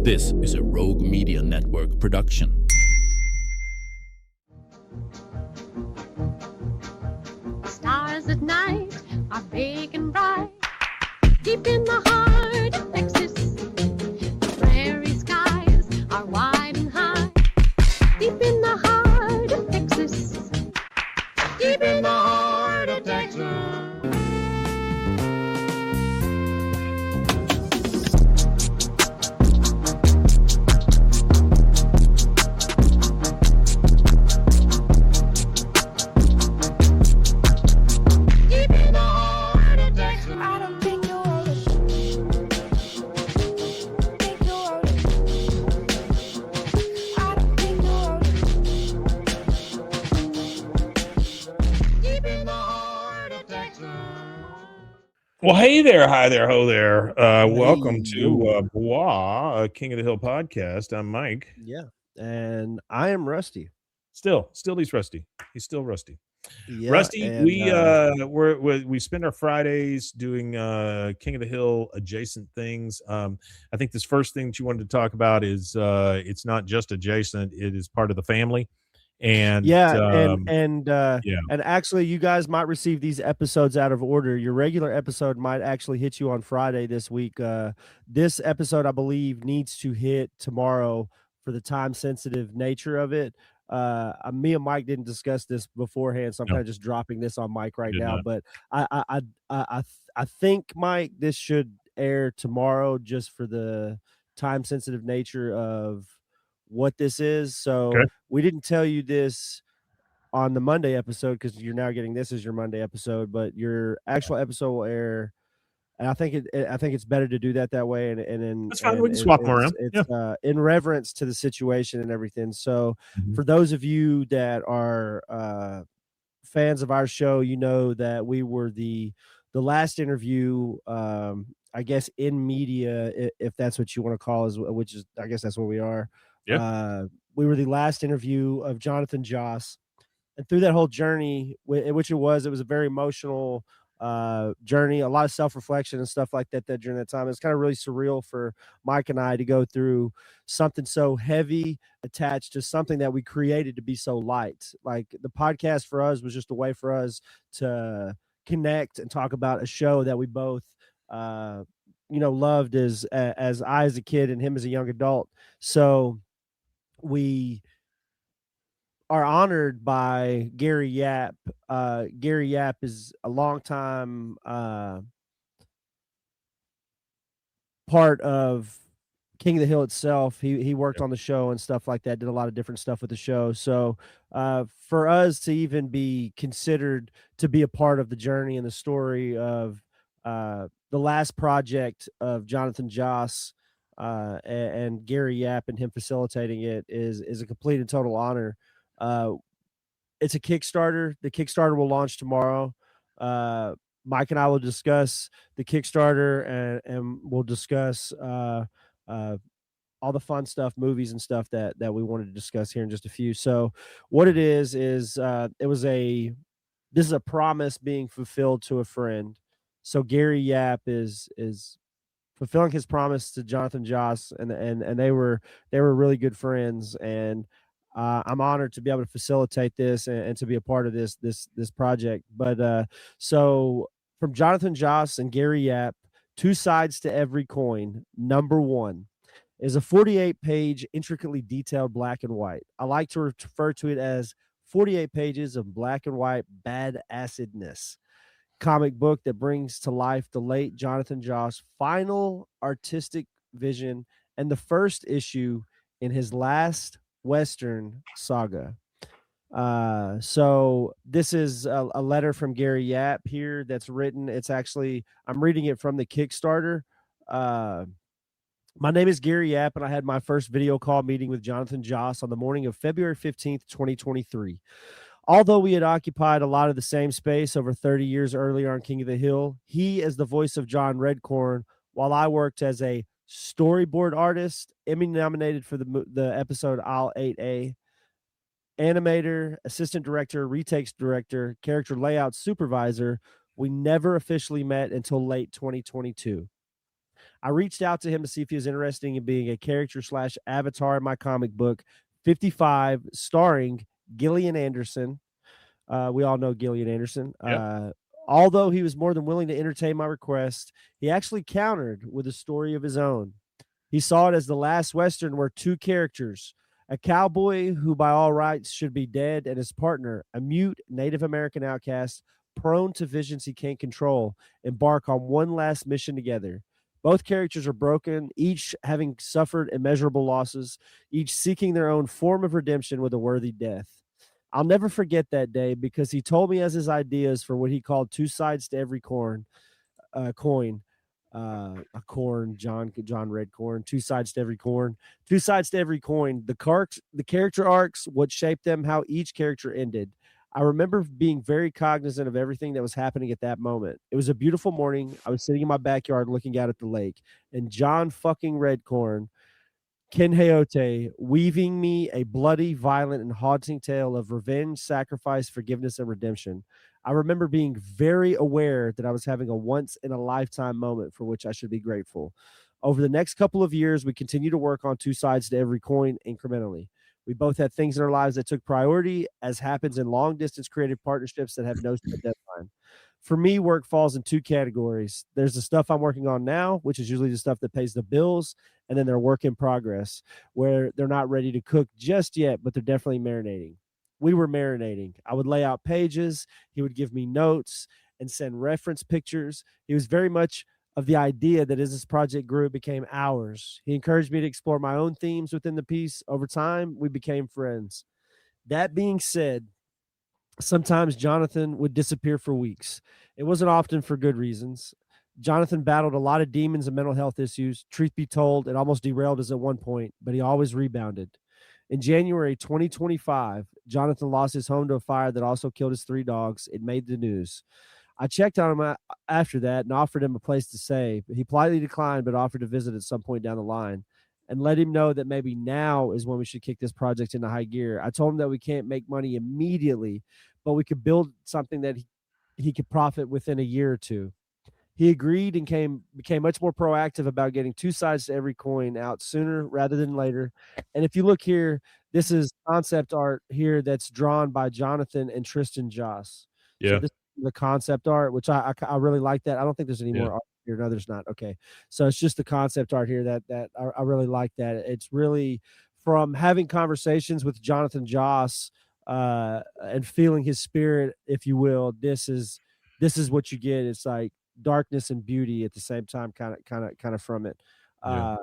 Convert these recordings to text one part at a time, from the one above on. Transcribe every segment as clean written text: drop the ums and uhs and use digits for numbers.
This is a Rogue Media Network production. Stars at night are big and bright, deep in the heart of Texas. The prairie skies are wide and high, deep in the heart of Texas. Deep in the heart of Texas. Well, hey there, hi there, ho there. Welcome to Bois, King of the Hill podcast. I'm Mike. Yeah, and I am Rusty. Still he's rusty. He's still rusty. Yeah, Rusty, and, we spend our Fridays doing King of the Hill adjacent things. I think this first thing that you wanted to talk about is it's not just adjacent; it is part of the family. And and actually, you guys might receive these episodes out of order. Your regular episode might actually hit you on Friday this week. This episode, I believe, needs to hit tomorrow for the time-sensitive nature of it. Me and Mike didn't discuss this beforehand, so I'm kind of just dropping this on Mike right now. But I think, Mike, this should air tomorrow just for the time-sensitive nature of what this is. So we didn't tell you this on the Monday episode because you're now getting this as your Monday episode, but your actual episode will air. And I think it's better to do that way. And that's fine. We can swap them around. It's in reverence to the situation and everything. So for those of you that are fans of our show, you know that we were the last interview, I guess, in media, if that's what you want to call us, which is, I guess that's what we are. Yeah. We were the last interview of Jonathan Joss, and through that whole journey, which it was a very emotional journey, a lot of self-reflection and stuff like that during that time. It's kind of really surreal for Mike and I to go through something so heavy attached to something that we created to be so light. Like, the podcast for us was just a way for us to connect and talk about a show that we both loved as I as a kid and him as a young adult. So we are honored by Gary Yap. Gary Yap is a longtime part of King of the Hill itself. He worked on the show and stuff like that, did a lot of different stuff with the show. So for us to even be considered to be a part of the journey and the story of the last project of Jonathan Joss, and Gary Yap and him facilitating it is a complete and total honor. It's a Kickstarter. The Kickstarter will launch tomorrow. Mike and I will discuss the Kickstarter and we'll discuss all the fun stuff, movies and stuff that we wanted to discuss here in just a few. So what it is this is a promise being fulfilled to a friend. So Gary Yap is fulfilling his promise to Jonathan Joss, and they were really good friends, and I'm honored to be able to facilitate this and to be a part of this project. But so from Jonathan Joss and Gary Yap, two sides to every coin. Number one is a 48-page, intricately detailed black and white. I like to refer to it as 48 pages of black and white bad-acidness comic book that brings to life the late Jonathan Joss' final artistic vision and the first issue in his last Western saga. So this is a letter from Gary Yap here that's written. It's actually, I'm reading it from the Kickstarter. My name is Gary Yap, and I had my first video call meeting with Jonathan Joss on the morning of February 15th, 2023. Although we had occupied a lot of the same space over 30 years earlier on King of the Hill, he as the voice of John Redcorn, while I worked as a storyboard artist, Emmy nominated for the episode Aisle 8A, animator, assistant director, retakes director, character layout supervisor, we never officially met until late 2022. I reached out to him to see if he was interested in being a character / avatar in my comic book 55, starring Gillian Anderson. We all know Gillian Anderson. Yep. Although he was more than willing to entertain my request, he actually countered with a story of his own. He saw it as the last Western where two characters, a cowboy who by all rights should be dead, and his partner, a mute Native American outcast prone to visions he can't control, embark on one last mission together. Both characters are broken, each having suffered immeasurable losses, each seeking their own form of redemption with a worthy death. I'll never forget that day because he told me as his ideas for what he called two sides to every coin. A corn, John Red corn, two sides to every corn, two sides to every coin. The character arcs, what shaped them, how each character ended. I remember being very cognizant of everything that was happening at that moment. It was a beautiful morning. I was sitting in my backyard looking out at the lake, and John fucking Redcorn, Ken Heyote, weaving me a bloody, violent, and haunting tale of revenge, sacrifice, forgiveness, and redemption. I remember being very aware that I was having a once-in-a-lifetime moment for which I should be grateful. Over the next couple of years, we continue to work on two sides to every coin incrementally. We both had things in our lives that took priority, as happens in long-distance creative partnerships that have no set deadline. For me, work falls in two categories. There's the stuff I'm working on now, which is usually the stuff that pays the bills, and then they're work in progress, where they're not ready to cook just yet, but they're definitely marinating. We were marinating. I would lay out pages. He would give me notes and send reference pictures. He was very much of the idea that as this project grew, it became ours. He encouraged me to explore my own themes within the piece. Over time, we became friends. That being said, sometimes Jonathan would disappear for weeks. It wasn't often for good reasons. Jonathan battled a lot of demons and mental health issues. Truth be told, it almost derailed us at one point, but he always rebounded. In January 2025, Jonathan lost his home to a fire that also killed his 3 dogs. It made the news. I checked on him after that and offered him a place to stay. He politely declined, but offered to visit at some point down the line and let him know that maybe now is when we should kick this project into high gear. I told him that we can't make money immediately, but we could build something that he could profit within a year or two. He agreed and became much more proactive about getting two sides to every coin out sooner rather than later. And if you look here, this is concept art here that's drawn by Jonathan and Tristan Joss. Yeah. So this is the concept art, which I really like that. I don't think there's any Yeah. more art here. No, there's not. Okay. So it's just the concept art here that I really like that. It's really from having conversations with Jonathan Joss and feeling his spirit, if you will. This is what you get. It's like darkness and beauty at the same time, kind of from it. Yeah.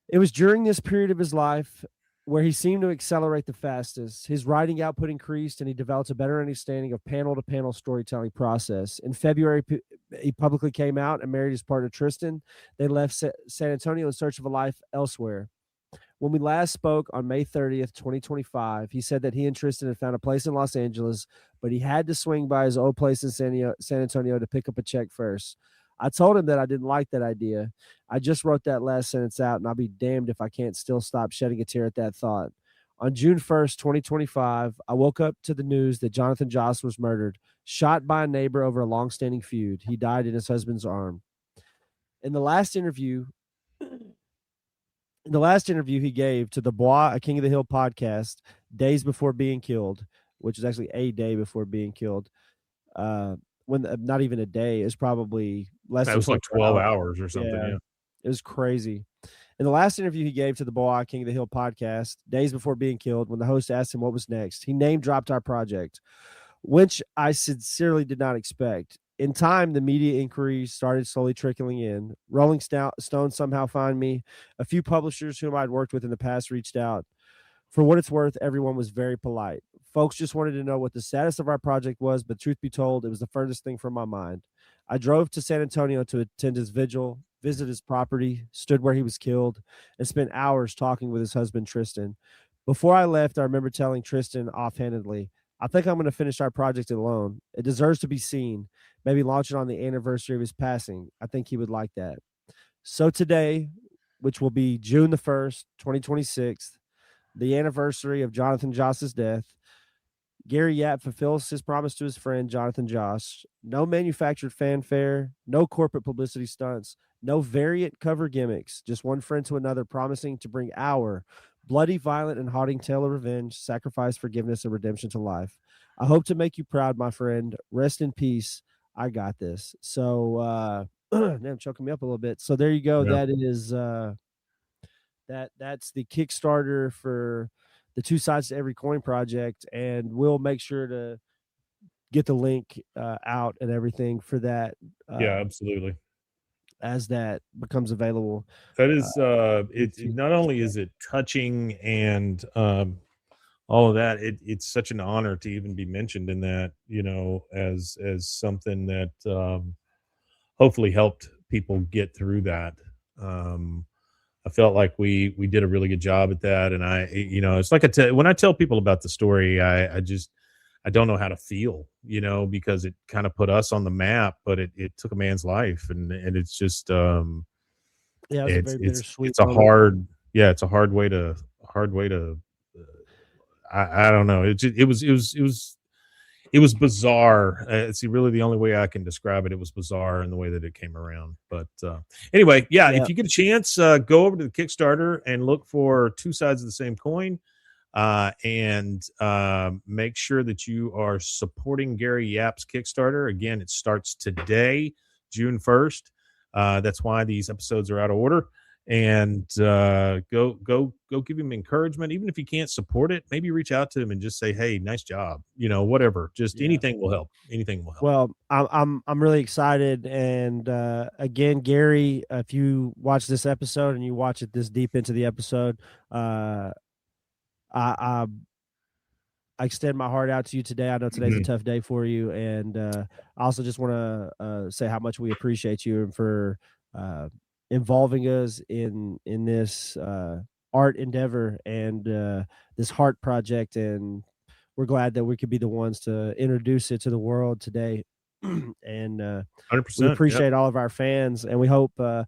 It was during this period of his life where he seemed to accelerate the fastest. His writing output increased, and he developed a better understanding of panel-to-panel storytelling process. In February, he publicly came out and married his partner Tristan. They left San Antonio in search of a life elsewhere. When we last spoke on May 30th, 2025, he said that he and Tristan had found a place in Los Angeles, but he had to swing by his old place in San Antonio to pick up a check first. I told him that I didn't like that idea. I just wrote that last sentence out, and I'll be damned if I can't still stop shedding a tear at that thought. On June 1st, 2025, I woke up to the news that Jonathan Joss was murdered, shot by a neighbor over a long-standing feud. He died in his husband's arm. In the last interview he gave to the Bois, a King of the Hill podcast, days before being killed, which is actually a day before being killed, not even a day, is probably less. That was like 12 hours or something. Yeah. It was crazy. In the last interview he gave to the Bois, King of the Hill podcast, days before being killed, when the host asked him what was next, he name dropped our project, which I sincerely did not expect. In time, the media inquiries started slowly trickling in. Rolling Stone somehow found me. A few publishers whom I'd worked with in the past reached out. For what it's worth, everyone was very polite. Folks just wanted to know what the status of our project was, but truth be told, it was the furthest thing from my mind. I drove to San Antonio to attend his vigil, visit his property, stood where he was killed, and spent hours talking with his husband, Tristan. Before I left, I remember telling Tristan offhandedly, I think I'm going to finish our project alone. It deserves to be seen. Maybe launch it on the anniversary of his passing. I think he would like that. So today, which will be June the 1st, 2026, the anniversary of Jonathan Joss's death, Gary Yap fulfills his promise to his friend Jonathan Joss. No manufactured fanfare, no corporate publicity stunts, No variant cover gimmicks, just one friend to another promising to bring our bloody, violent, and haunting tale of revenge, sacrifice, forgiveness, and redemption to life. I hope to make you proud, my friend. Rest in peace. I got this. So damn, choking me up a little bit. So there you go. Yeah. That is that's the Kickstarter for the Two Sides to Every Coin project, and we'll make sure to get the link out and everything for that. Yeah, absolutely. As that becomes available. That is not only is it touching and all of that, it's such an honor to even be mentioned in that, as something that hopefully helped people get through that. I felt like we did a really good job at that, and it's like when I tell people about the story, I don't know how to feel, because it kind of put us on the map, but it took a man's life, and it's just it's a hard way to I don't know. It was bizarre. It's really the only way I can describe it. It was bizarre in the way that it came around. But anyway, yeah, if you get a chance, go over to the Kickstarter and look for Two Sides of the Same Coin. And make sure that you are supporting Gary Yap's Kickstarter. Again, it starts today, June 1st. That's why these episodes are out of order. And go give him encouragement. Even if you can't support it, maybe reach out to him and just say, "Hey, nice job." Whatever. Just anything will help. Anything will help. Well, I'm really excited. And again, Gary, if you watch this episode and you watch it this deep into the episode, I extend my heart out to you today. I know today's a tough day for you, and I also just want to say how much we appreciate you and for involving us in this art endeavor and this heart project. And we're glad that we could be the ones to introduce it to the world today. And 100%, we appreciate all of our fans, and we hope our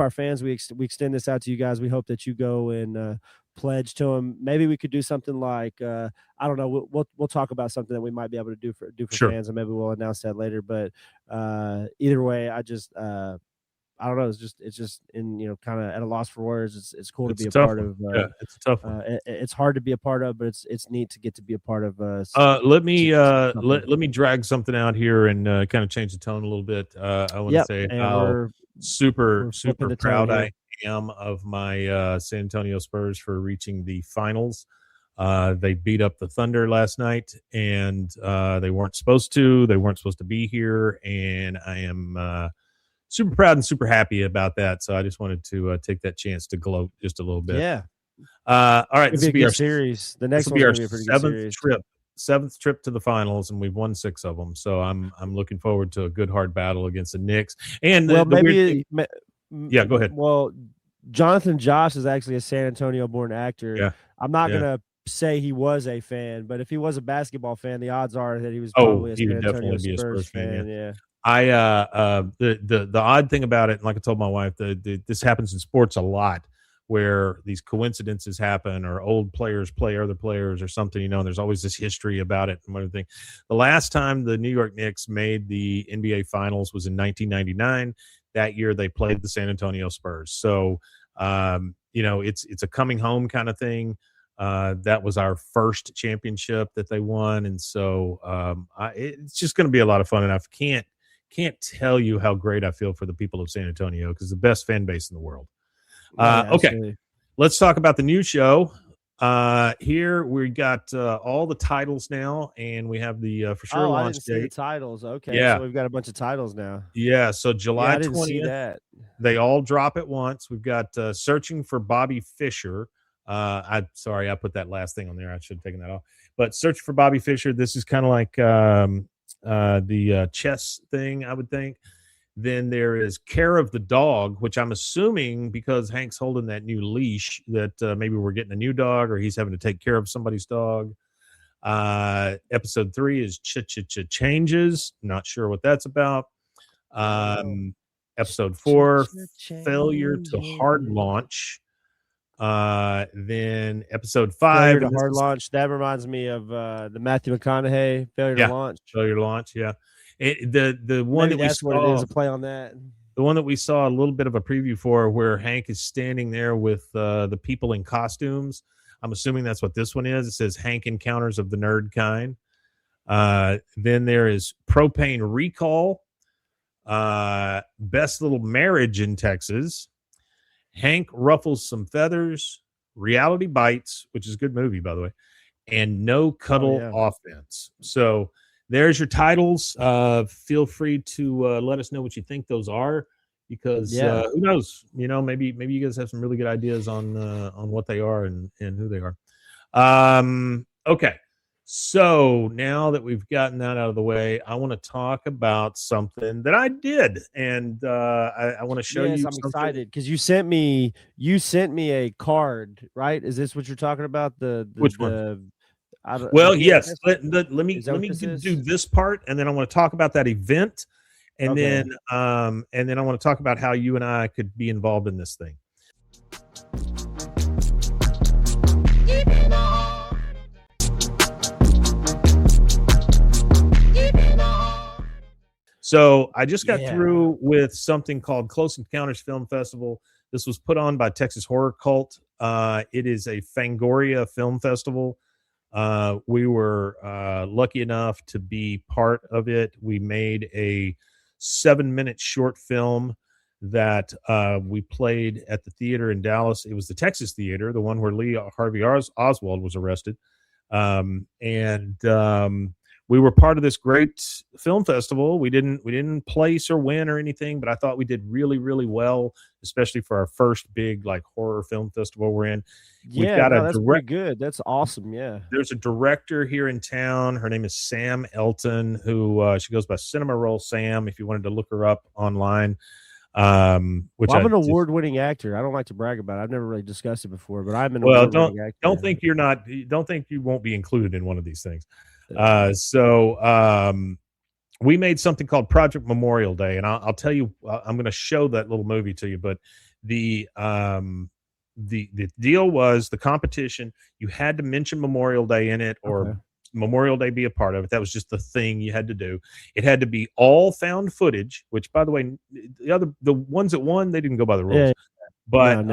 fans, we extend this out to you guys. We hope that you go and pledge to them. Maybe we could do something like I don't know. We'll talk about something that we might be able to do for Sure. fans, and maybe we'll announce that later. But either way, I don't know. It's just in kind of at a loss for words. It's cool to be a part of. It's a tough one. It's hard to be a part of, but it's neat to get to be a part of. Let me drag something out here and kind of change the tone a little bit. I want to say how super proud I am of my San Antonio Spurs for reaching the finals. They beat up the Thunder last night, and they weren't supposed to. They weren't supposed to be here, and I am super proud and super happy about that. So I just wanted to take that chance to gloat just a little bit. Yeah. All right. This will be our series. The next one will be a pretty good series. Seventh trip to the finals, and we've won 6 of them. So I'm looking forward to a good hard battle against the Knicks. And go ahead. Well, Jonathan Josh is actually a San Antonio born actor. Yeah. I'm not gonna say he was a fan, but if he was a basketball fan, the odds are that he was probably a San Antonio Spurs fan. Yeah. The odd thing about it, and like I told my wife, this happens in sports a lot, where these coincidences happen or old players play other players or something, and there's always this history about it and everything. The last time the New York Knicks made the NBA Finals was in 1999. That year they played the San Antonio Spurs. So, it's a coming home kind of thing. That was our first championship that they won. And so it's just going to be a lot of fun. And I can't tell you how great I feel for the people of San Antonio, because the best fan base in the world. Okay, let's talk about the new show. Here we got all the titles now, and we have the for sure launch date. See the titles. Okay, yeah. So we've got a bunch of titles now. Yeah, so July 20th. They all drop at once. We've got Searching for Bobby Fischer. I'm sorry, I put that last thing on there. I should have taken that off. But Search for Bobby Fischer. This is kind of like the chess thing, I would think. Then there is Care of the Dog, which I'm assuming because Hank's holding that new leash that maybe we're getting a new dog or he's having to take care of somebody's dog. Episode 3 is Changes. Not sure what that's about. Episode 4, Failure to Hard Launch. Then episode 5, Failure to Hard Launch. That reminds me of the Matthew McConaughey Failure to Launch. Failure to Launch, yeah. The one Maybe that that's we what saw, it is, a play on that. the one that we saw a little bit of a preview for, where Hank is standing there with the people in costumes. I'm assuming that's what this one is. It says Hank Encounters of the Nerd Kind. Then there is Propane Recall, Best Little Marriage in Texas, Hank Ruffles Some Feathers, Reality Bites, which is a good movie, by the way, and No Cuddle Offense. So there's your titles. Feel free to let us know what you think those are, because who knows? Maybe you guys have some really good ideas on what they are and who they are. Okay. So now that we've gotten that out of the way, I want to talk about something that I did, and I want to show you. I'm excited because you sent me a card, right? Is this what you're talking about? Which one? Well, yes. Let me do this part, and then I want to talk about that event, and then I want to talk about how you and I could be involved in this thing. So I just got through with something called Close Encounters Film Festival. This was put on by Texas Horror Cult. It is a Fangoria film festival. We were lucky enough to be part of it. We made a 7-minute short film that we played at the theater in Dallas. It was the Texas Theater, the one where Lee Harvey Oswald was arrested. We were part of this great film festival. We didn't place or win or anything, but I thought we did really, really well, especially for our first big horror film festival we're in. That's pretty good. That's awesome. Yeah. There's a director here in town. Her name is Sam Elton, who she goes by Cinema Roll Sam, if you wanted to look her up online. I'm an award-winning actor. I don't like to brag about it. I've never really discussed it before, but I'm an award-winning actor. Don't think you won't be included in one of these things. We made something called Project Memorial Day, and I'll tell you, I'm going to show that little movie to you, but the deal was the competition. You had to mention Memorial Day in it, or Memorial Day be a part of it. That was just the thing you had to do. It had to be all found footage, which, by the way, the ones that won, they didn't go by the rules, but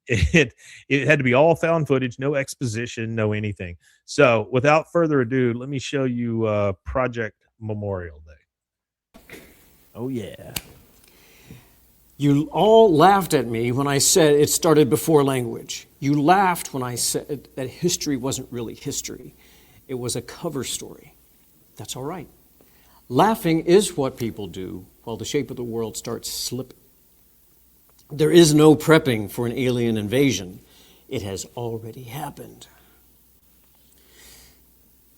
it had to be all found footage, no exposition, no anything. So without further ado, let me show you Project Memorial Day. Oh yeah. You all laughed at me when I said it started before language. You laughed when I said that history wasn't really history. It was a cover story. That's all right. Laughing is what people do while the shape of the world starts slipping. There is no prepping for an alien invasion. It has already happened.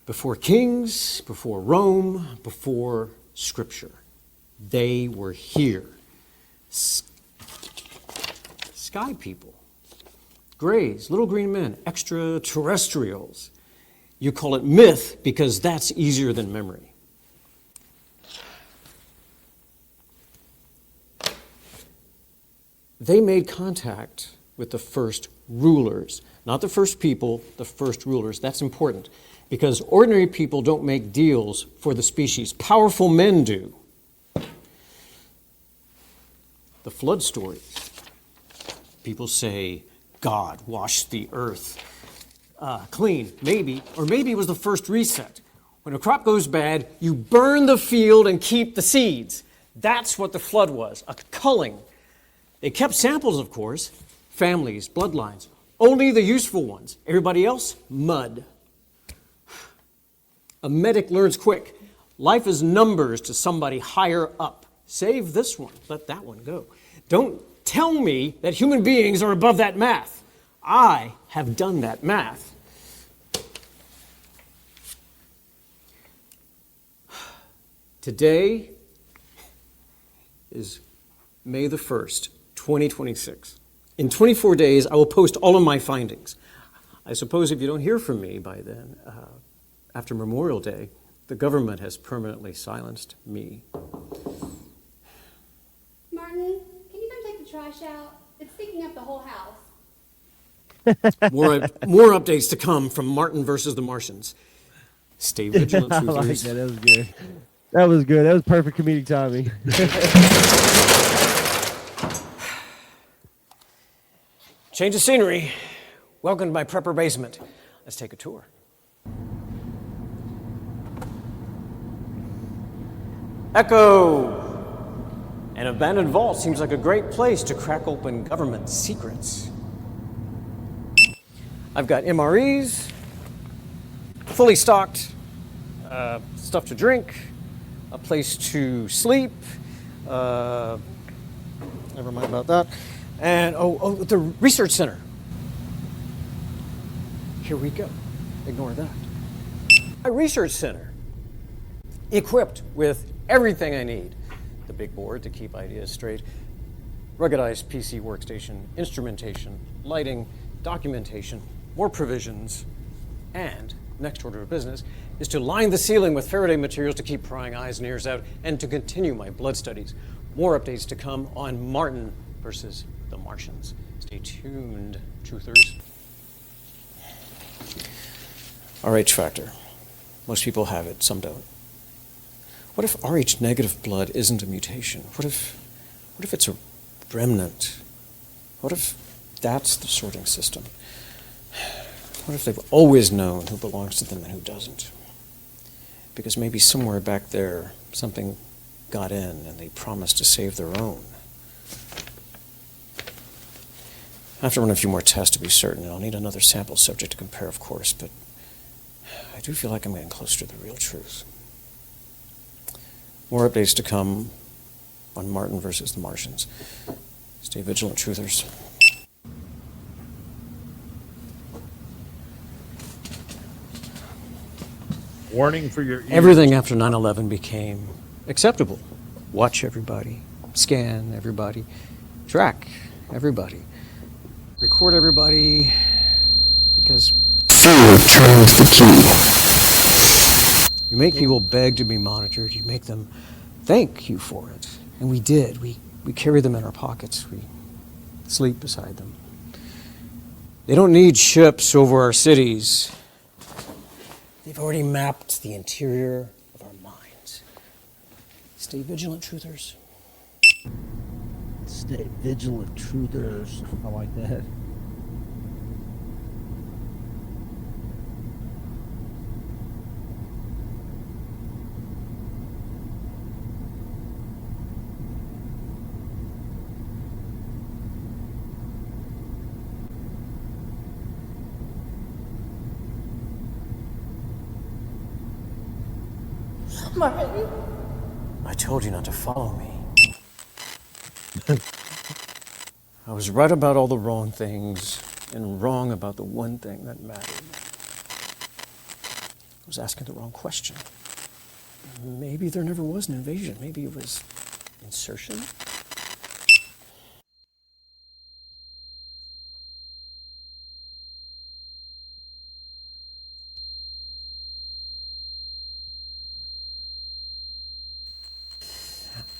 Before kings, before Rome, before Scripture, they were here. Sky people, grays, little green men, extraterrestrials. You call it myth because that's easier than memory. They made contact with the first rulers, not the first people, the first rulers. That's important because ordinary people don't make deals for the species. Powerful men do. The flood stories. People say God washed the earth clean, maybe, or maybe it was the first reset. When a crop goes bad, you burn the field and keep the seeds. That's what the flood was, a culling. They kept samples, of course, families, bloodlines, only the useful ones. Everybody else, mud. A medic learns quick. Life is numbers to somebody higher up. Save this one, let that one go. Don't tell me that human beings are above that math. I have done that math. Today is May the 1st. 2026. In 24 days, I will post all of my findings. I suppose if you don't hear from me by then, after Memorial Day, the government has permanently silenced me. Martin, can you come take the trash out? It's sticking up the whole house. More updates to come from Martin versus the Martians. Stay vigilant, I like that. That was good. That was good. That was perfect comedic timing. Change of scenery. Welcome to my prepper basement. Let's take a tour. Echo! An abandoned vault seems like a great place to crack open government secrets. I've got MREs, fully stocked, stuff to drink, a place to sleep, never mind about that, and the research center. Here we go. Ignore that. A research center, equipped with everything I need. The big board to keep ideas straight, ruggedized PC workstation, instrumentation, lighting, documentation, more provisions, and next order of business is to line the ceiling with Faraday materials to keep prying eyes and ears out and to continue my blood studies. More updates to come on Martin versus the Martians. Stay tuned, truthers. RH factor. Most people have it, some don't. What if Rh negative blood isn't a mutation? What if it's a remnant? What if that's the sorting system? What if they've always known who belongs to them and who doesn't? Because maybe somewhere back there, something got in and they promised to save their own. I have to run a few more tests to be certain, and I'll need another sample subject to compare, of course, but I do feel like I'm getting closer to the real truth. More updates to come on Martin versus the Martians. Stay vigilant, truthers. Warning for your ears. Everything after 9/11 became acceptable. Watch everybody, scan everybody, track everybody, record everybody, because fear turns the key. You make people beg to be monitored. You make them thank you for it. And we did. We carry them in our pockets. We sleep beside them. They don't need ships over our cities. They've already mapped the interior of our minds. Stay vigilant, truthers. Stay vigilant, truthers. I like that. Martin. I told you not to follow me. I was right about all the wrong things and wrong about the one thing that mattered. I was asking the wrong question. Maybe there never was an invasion. Maybe it was insertion.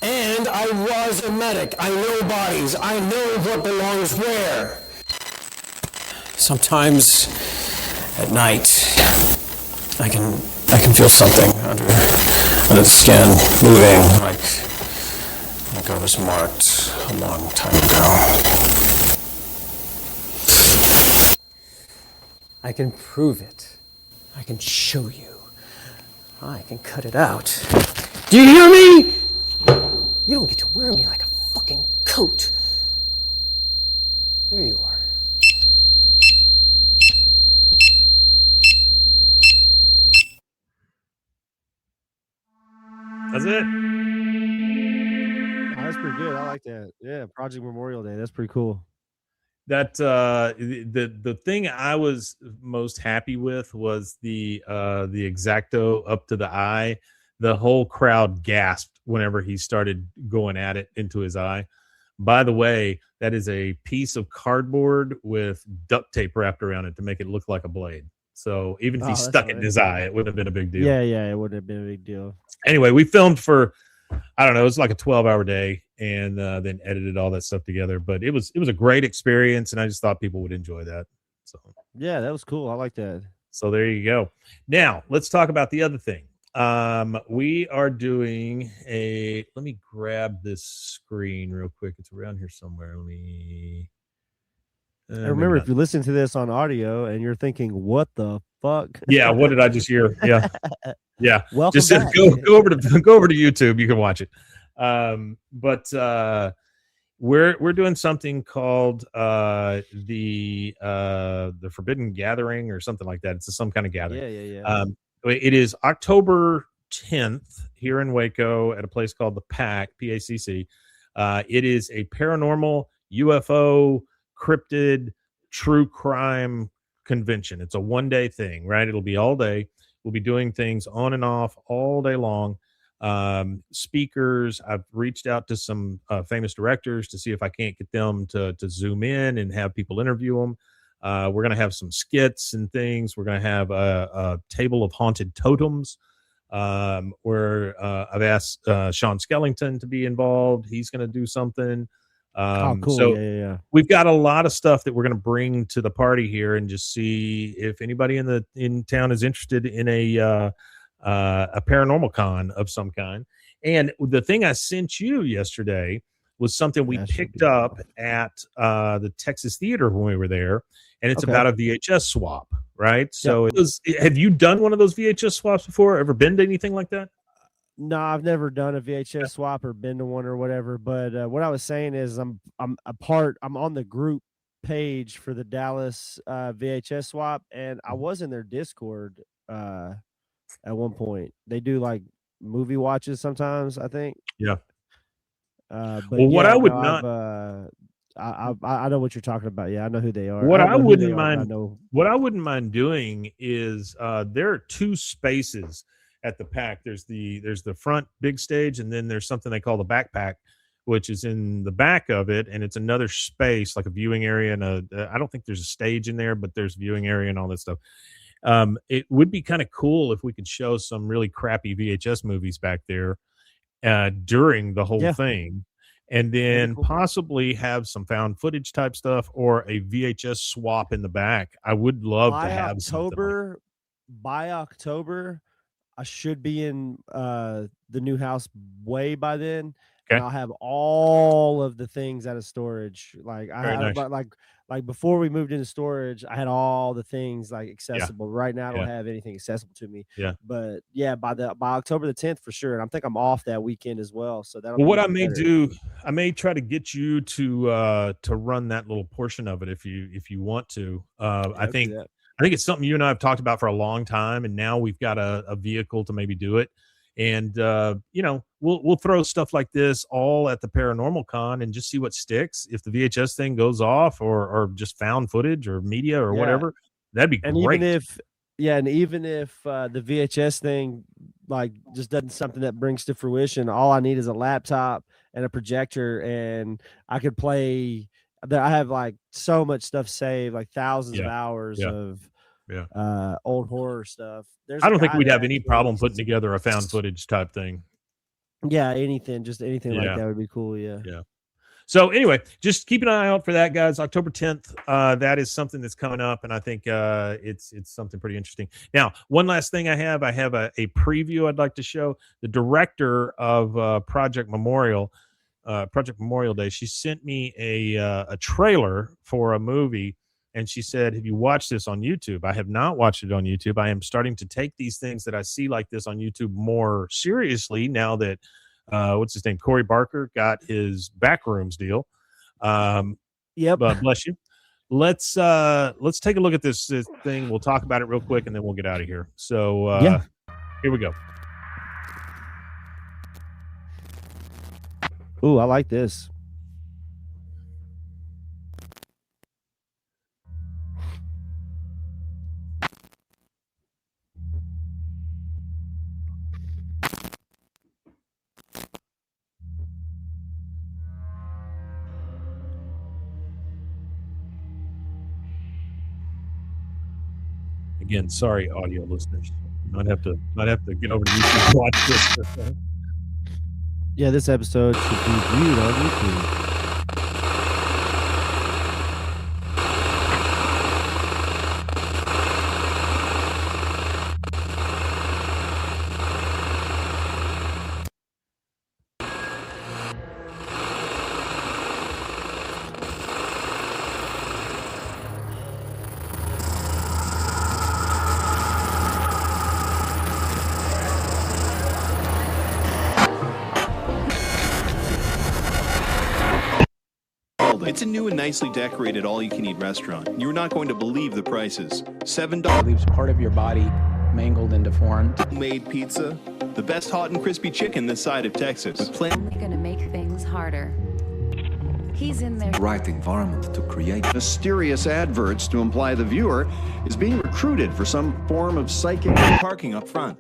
And I was a medic. I know bodies. I know what belongs where. Sometimes at night, I can feel something under the skin moving, like I was marked a long time ago. I can prove it. I can show you. I can cut it out. Do you hear me? You don't get to wear me like a fucking coat. There you are. That's it. Oh, that's pretty good. I like that. Yeah, Project Memorial Day. That's pretty cool. That the thing I was most happy with was the X-Acto up to the eye. The whole crowd gasped whenever he started going at it into his eye. By the way, that is a piece of cardboard with duct tape wrapped around it to make it look like a blade. So even if he stuck it in his eye, it wouldn't have been a big deal. Yeah, it wouldn't have been a big deal. Anyway, we filmed for, I don't know, it was like a 12-hour day, and then edited all that stuff together. But it was a great experience, and I just thought people would enjoy that. So yeah, that was cool. I like that. So there you go. Now let's talk about the other thing. We are doing let me grab this screen real quick. It's around here somewhere. And remember, if you listen to this on audio and you're thinking, "What the fuck?" Yeah, what did I just hear? Yeah, yeah. Welcome Just back. go over to YouTube. You can watch it. But we're doing something called the Forbidden Gathering or something like that. It's some kind of gathering. Yeah. It is October 10th here in Waco at a place called the PAC, PACC. It is a paranormal UFO cryptid true crime convention. It's a one-day thing, right? It'll be all day. We'll be doing things on and off all day long. Speakers. I've reached out to some famous directors to see if I can't get them to zoom in and have people interview them. We're going to have some skits and things. We're going to have a table of haunted totems where I've asked Sean Skellington to be involved. He's going to do something. Cool. So yeah. we've got a lot of stuff that we're going to bring to the party here, and just see if anybody in town is interested in a paranormal con of some kind. And the thing I sent you yesterday was something we picked up at the Texas Theater when we were there, and it's about a VHS swap, right? So it was. Have you done one of those VHS swaps before? Ever been to anything like that? No, I've never done a VHS swap or been to one or whatever. But what I was saying is, I'm on the group page for the Dallas VHS swap, and I was in their Discord at one point. They do like movie watches sometimes, I think. Yeah. But what I would not. I know what you're talking about. Yeah, I know who they are. What I wouldn't mind doing is there are two spaces at the PAC. There's the front big stage, and then there's something they call the backpack, which is in the back of it, and it's another space like a viewing area, and I don't think there's a stage in there, but there's viewing area and all that stuff. It would be kind of cool if we could show some really crappy VHS movies back there during the whole thing, and then possibly have some found footage type stuff or a VHS swap in the back. I would love to have by October. I should be in the new house way by then. Okay. And I'll have all of the things out of storage. Like like before we moved into storage, I had all the things like accessible. Yeah. Right now I don't have anything accessible to me. Yeah. But by October the 10th for sure. And I think I'm off that weekend as well. So that'll what I may do, I may try to get you to run that little portion of it if you want to. I think it's something you and I have talked about for a long time, and now we've got a vehicle to maybe do it. And we'll throw stuff like this all at the Paranormal Con and just see what sticks. If the VHS thing goes off, or just found footage or media or whatever, that'd be great. Even if the VHS thing like just doesn't something that brings to fruition, all I need is a laptop and a projector, and I could play. I have like so much stuff saved, like thousands of hours of old horror stuff. I don't think we'd have any problem putting together a found footage type thing. Yeah, anything like that would be cool. Yeah. So anyway, just keep an eye out for that, guys. October 10th. That is something that's coming up, and I think it's something pretty interesting. Now, one last thing I have a preview I'd like to show. The director of Project Memorial Day, she sent me a trailer for a movie, and she said, have you watched this on YouTube? I have not watched it on YouTube. I am starting to take these things that I see like this on YouTube more seriously now that what's his name, Corey Barker, got his Backrooms deal. Bless you. Let's take a look at this thing. We'll talk about it real quick, and then we'll get out of here. So here we go. Ooh, I like this. Again, sorry, audio listeners. Might have to get over to YouTube to watch this. Yeah, this episode should be viewed on YouTube. It's a new and nicely decorated all-you-can-eat restaurant. You're not going to believe the prices. $7 leaves part of your body mangled and deformed. made pizza, the best hot and crispy chicken this side of Texas. With Only gonna make things harder. He's in there. Right environment to create mysterious adverts to imply the viewer is being recruited for some form of psychic parking up front.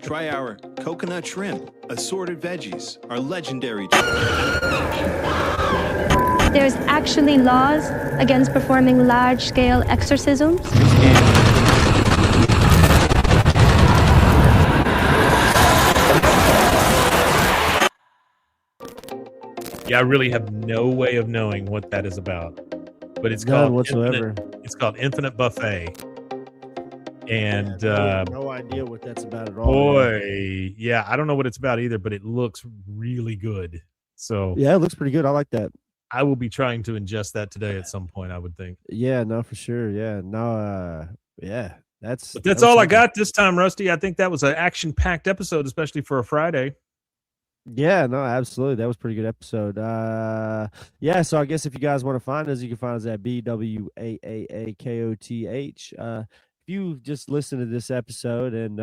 Try our coconut shrimp, assorted veggies, our legendary. There's actually laws against performing large-scale exorcisms. Yeah, I really have no way of knowing what that is about, but it's None called whatsoever. It's called Infinite Buffet, and no idea what that's about at all. boy, yeah, I don't know what it's about either, but it looks really good. So Yeah, it looks pretty good. I like that. I will be trying to ingest that today at some point, I would think. Yeah, no, for sure. Yeah, no, yeah, that's. But that's that was all I something. got this time, Rusty. I think that was an action-packed episode, especially for a Friday. Yeah, no, absolutely. That was a pretty good episode. Yeah, so I guess if you guys want to find us, you can find us at BWAAAKOTH. If you just listened to this episode and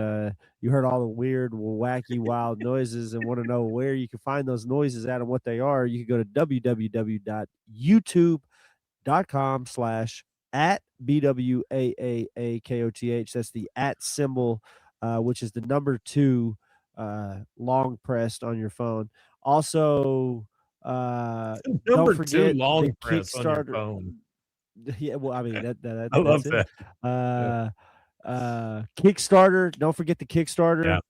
you heard all the weird, wacky, wild noises and want to know where you can find those noises at and what they are, you can go to www.youtube.com/@BWAAAKOTH. That's the @ symbol, which is the number 2 long pressed on your phone. Also, Number don't 2 forget long the press on your Kickstarter. phone. Yeah, well, I mean that I love that's it. that. Kickstarter. Don't forget the Kickstarter. Yeah.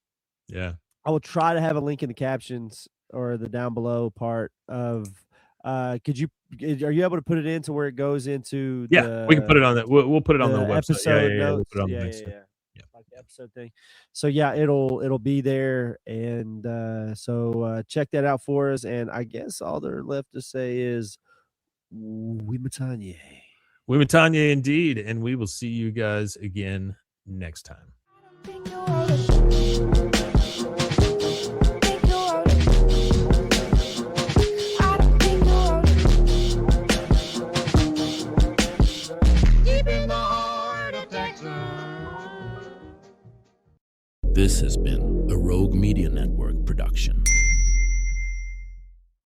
Yeah. I will try to have a link in the captions or the down below part of. Are you able to put it into where it goes into? Yeah, we can put it on that. We'll put it on the website. Episode Yeah, we'll notes. put it on the Yeah, next yeah, thing. yeah. Like the episode thing. So yeah, it'll be there, and so check that out for us. And I guess all there left to say is, we matanye. We matanye indeed, and we will see you guys again next time.